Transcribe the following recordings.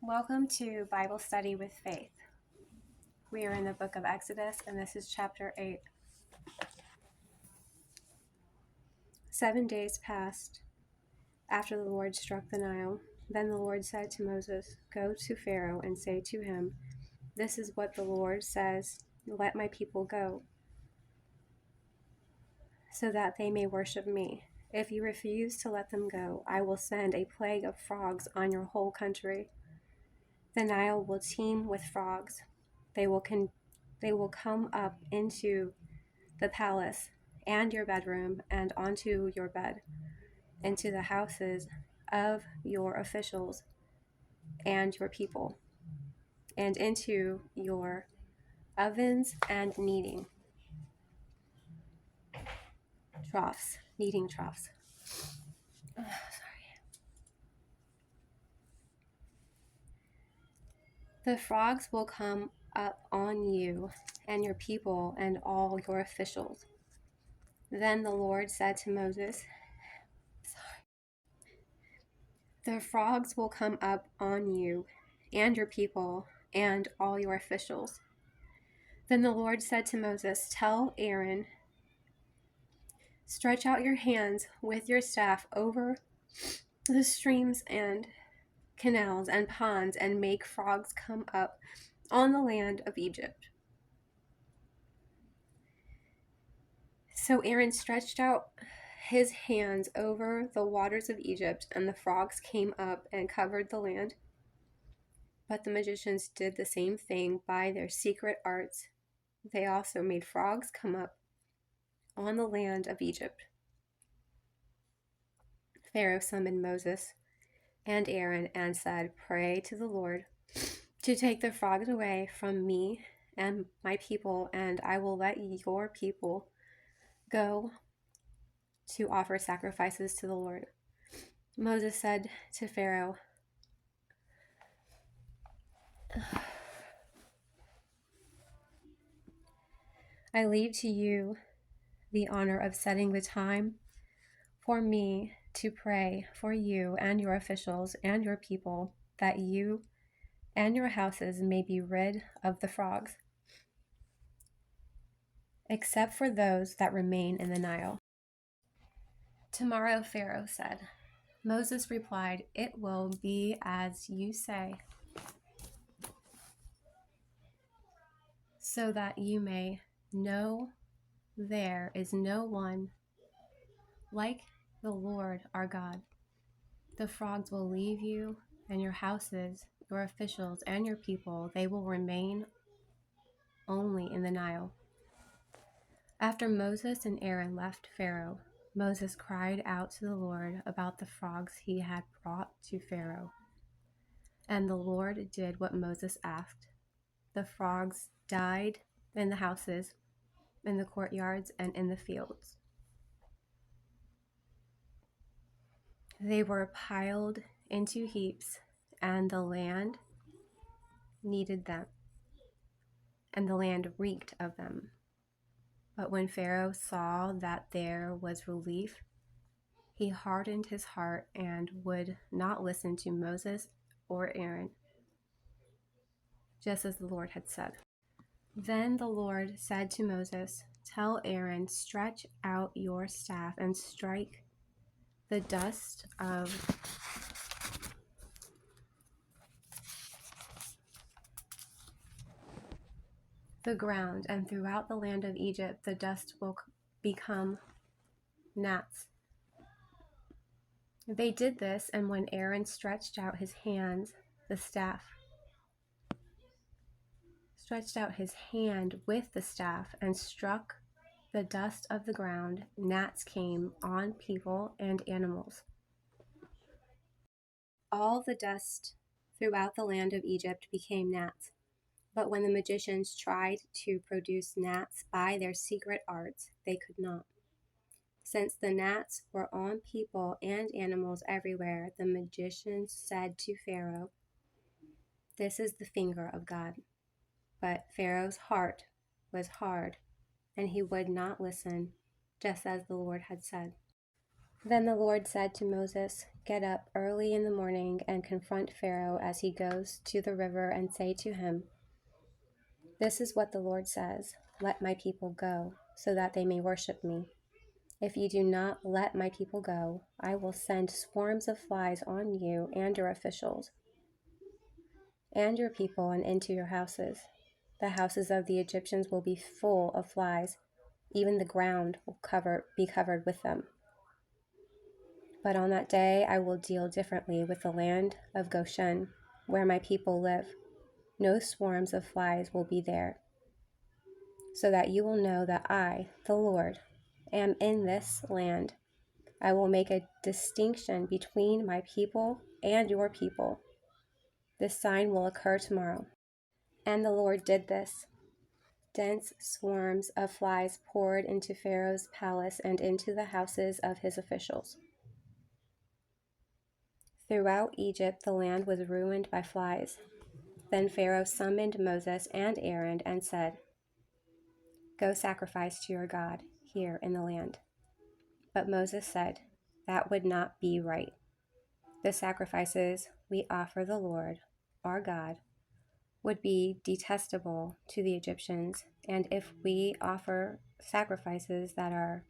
Welcome to Bible Study with Faith. We are in the book of Exodus, and this is chapter 8. 7 days passed after the Lord struck the Nile. Then the Lord said to Moses, "Go to Pharaoh and say to him, 'This is what the Lord says, let my people go, so that they may worship me. If you refuse to let them go, I will send a plague of frogs on your whole country. The Nile will teem with frogs. They will come up into the palace and your bedroom and onto your bed, into the houses of your officials and your people, and into your ovens and kneading troughs. The frogs will come up on you and your people and all your officials." Then the Lord said to Moses, "The frogs will come up on you and your people and all your officials." Then the Lord said to Moses, "Tell Aaron, stretch out your hands with your staff over the streams and canals and ponds and make frogs come up on the land of Egypt." So Aaron stretched out his hands over the waters of Egypt, and the frogs came up and covered the land. But the magicians did the same thing by their secret arts. They also made frogs come up on the land of Egypt. Pharaoh summoned Moses and Aaron and said, "Pray to the Lord to take the frogs away from me and my people, and I will let your people go to offer sacrifices to the Lord." Moses said to Pharaoh, "I leave to you the honor of setting the time for me to pray for you and your officials and your people, that you and your houses may be rid of the frogs, except for those that remain in the Nile." "Tomorrow," Pharaoh said. Moses replied, "It will be as you say, so that you may know there is no one like the Lord our God. The frogs will leave you and your houses, your officials, and your people. They will remain only in the Nile." After Moses and Aaron left Pharaoh, Moses cried out to the Lord about the frogs he had brought to Pharaoh. And the Lord did what Moses asked. The frogs died in the houses, in the courtyards, and in the fields. They were piled into heaps, and the land needed them, and the land reeked of them. But when Pharaoh saw that there was relief, he hardened his heart and would not listen to Moses or Aaron, just as the Lord had said. Then the Lord said to Moses, "Tell Aaron, stretch out your staff and strike the dust of the ground, and throughout the land of Egypt the dust will become gnats." They did this, and when Aaron stretched out his hand with the staff and struck the dust of the ground, gnats came on people and animals. All the dust throughout the land of Egypt became gnats. But when the magicians tried to produce gnats by their secret arts, they could not. Since the gnats were on people and animals everywhere, the magicians said to Pharaoh, "This is the finger of God." But Pharaoh's heart was hard, and he would not listen, just as the Lord had said. Then the Lord said to Moses, "Get up early in the morning and confront Pharaoh as he goes to the river and say to him, 'This is what the Lord says, let my people go, so that they may worship me. If you do not let my people go, I will send swarms of flies on you and your officials and your people and into your houses. The houses of the Egyptians will be full of flies. Even the ground will be covered with them. But on that day I will deal differently with the land of Goshen, where my people live. No swarms of flies will be there, so that you will know that I, the Lord, am in this land. I will make a distinction between my people and your people. This sign will occur tomorrow." And the Lord did this. Dense swarms of flies poured into Pharaoh's palace and into the houses of his officials. Throughout Egypt, the land was ruined by flies. Then Pharaoh summoned Moses and Aaron and said, "Go sacrifice to your God here in the land." But Moses said, "That would not be right. The sacrifices we offer the Lord, our God, would be detestable to the Egyptians, and if we offer sacrifices that are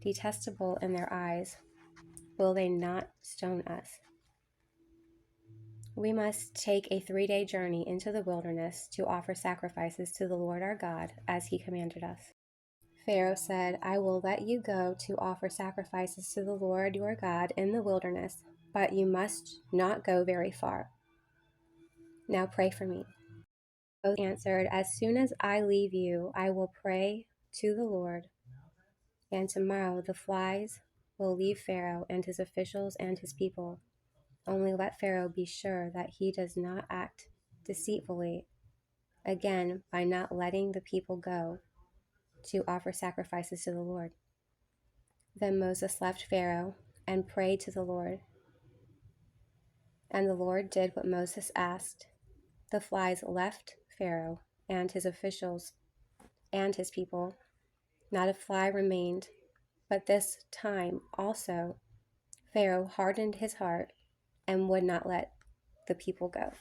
detestable in their eyes, will they not stone us? We must take a 3-day journey into the wilderness to offer sacrifices to the Lord our God, as he commanded us." Pharaoh said, "I will let you go to offer sacrifices to the Lord your God in the wilderness, but you must not go very far. Now pray for me." Moses answered, "As soon as I leave you, I will pray to the Lord, and tomorrow the flies will leave Pharaoh and his officials and his people. Only let Pharaoh be sure that he does not act deceitfully again by not letting the people go to offer sacrifices to the Lord." Then Moses left Pharaoh and prayed to the Lord. And the Lord did what Moses asked. The flies left Pharaoh and his officials and his people. Not a fly remained. But this time also Pharaoh hardened his heart and would not let the people go.